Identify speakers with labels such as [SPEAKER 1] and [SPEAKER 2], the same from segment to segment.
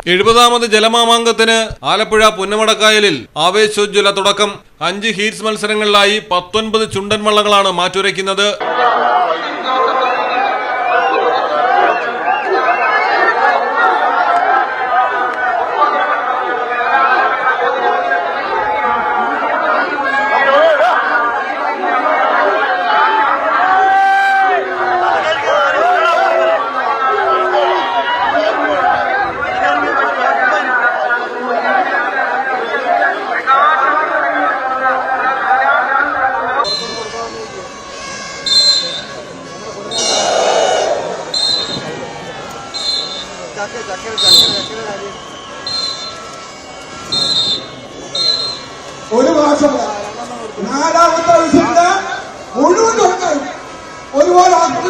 [SPEAKER 1] 70ാമത് ജലമാമാങ്കത്തിന് ആലപ്പുഴ പുന്നമടക്കായലിൽ ആവേശോജ്വല തുടക്കം. 5 ഹീറ്റ്സ് മത്സരങ്ങളിലായി 19 ചുണ്ടൻ വള്ളങ്ങളാണ് മാറ്റുരയ്ക്കുന്നത്.
[SPEAKER 2] ഒരു മാസം 4ാമത്തെ വയസ്സിന്റെ മുഴുവൻ ഒരുപാട് ആസ്പത്രി.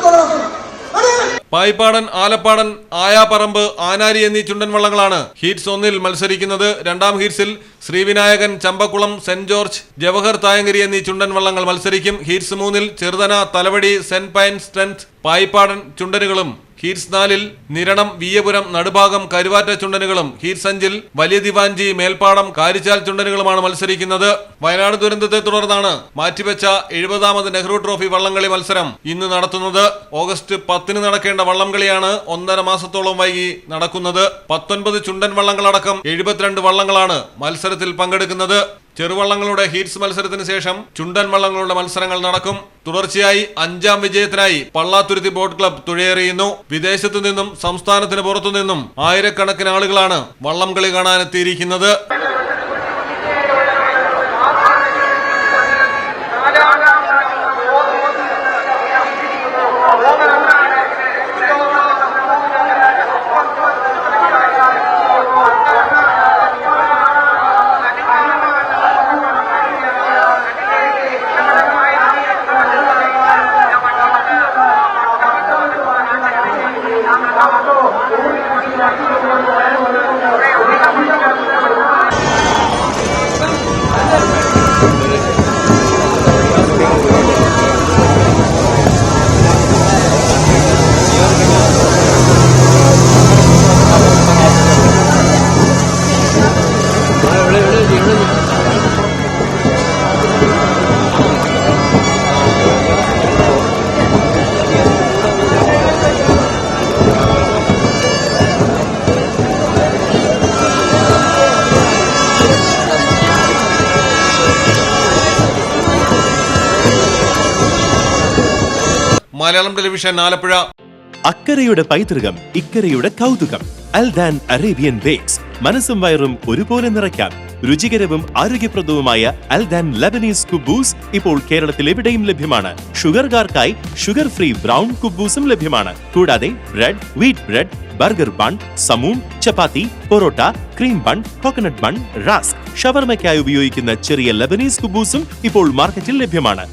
[SPEAKER 1] പായിപ്പാടൻ, ആലപ്പാടൻ, ആയാപ്പറമ്പ്, ആനാരി എന്നീ ചുണ്ടൻ വള്ളങ്ങളാണ് ഹീറ്റ്സ് 1-ൽ മത്സരിക്കുന്നത്. 2ാം ഹീറ്റ്സിൽ ശ്രീവിനായകൻ, ചമ്പക്കുളം, സെന്റ് ജോർജ്, ജവഹർ തായങ്കരി എന്നീ ചുണ്ടൻ വള്ളങ്ങൾ മത്സരിക്കും. ഹീറ്റ്സ് 3-ൽ Cheruthana, Thalavady, saint Pius, strength, Payippadan ചുണ്ടനുകളും, ഹീറ്റ്സ് 4-ൽ നിരണം, വിയ്യപുരം, നടുഭാഗം, കരുവാറ്റ ചുണ്ടനുകളും, ഹീറ്റ്സ് 5-ൽ വലിയ ദിവാഞ്ചി, മേൽപ്പാടം, കാരിച്ചാൽ ചുണ്ടനുകളുമാണ് മത്സരിക്കുന്നത്. വയനാട് ദുരന്തത്തെ തുടർന്നാണ് മാറ്റിവെച്ച 70ാമത് നെഹ്റു ട്രോഫി വള്ളംകളി മത്സരം ഇന്ന് നടത്തുന്നത്. ഓഗസ്റ്റ് 10-ന് നടക്കേണ്ട വള്ളംകളിയാണ് 1.5 മാസത്തോളം വൈകി നടക്കുന്നത്. 19 ചുണ്ടൻ വള്ളങ്ങളടക്കം 72 വള്ളങ്ങളാണ് മത്സരത്തിൽ പങ്കെടുക്കുന്നത്. ചെറുവള്ളങ്ങളുടെ ഹീറ്റ്സ് മത്സരത്തിന് ശേഷം ചുണ്ടൻ വള്ളങ്ങളുടെ മത്സരങ്ങൾ നടക്കും. തുടർച്ചയായി 5ാം വിജയത്തിനായി പള്ളാത്തുരുത്തി ബോട്ട് ക്ലബ് തുഴയെറിയുന്നു. വിദേശത്തു നിന്നും സംസ്ഥാനത്തിന് പുറത്തുനിന്നും ആയിരക്കണക്കിന് ആളുകളാണ് വള്ളം കളി കാണാനെത്തിയിരിക്കുന്നത്. മലയാളം ടെലിവിഷൻ, ആലപ്പുഴ.
[SPEAKER 3] അക്കരയുടെ പൈതൃകം, ഇക്കരയുടെ കൗതുകം. അൽദാൻ അറേബ്യൻ ബേക്സ്. മനസ്സും വയറും ഒരുപോലെ നിറയ്ക്കാം. രുചികരവും ആരോഗ്യപ്രദവുമായ അൽദാൻ ലബനീസ് കുബൂസ് ഇപ്പോൾ കേരളത്തിൽ എവിടെയും ലഭ്യമാണ്. ഷുഗർകാർക്കായി ഷുഗർ ഫ്രീ ബ്രൗൺ കുബൂസും ലഭ്യമാണ്. കൂടാതെ bread, wheat bread, burger bun, സമൂൺ, chapati, porotta, cream bun, coconut bun, rusk, ഷവർമയ്ക്കായി ഉപയോഗിക്കുന്ന ചെറിയ ലബനീസ് കുബൂസും ഇപ്പോൾ മാർക്കറ്റിൽ ലഭ്യമാണ്.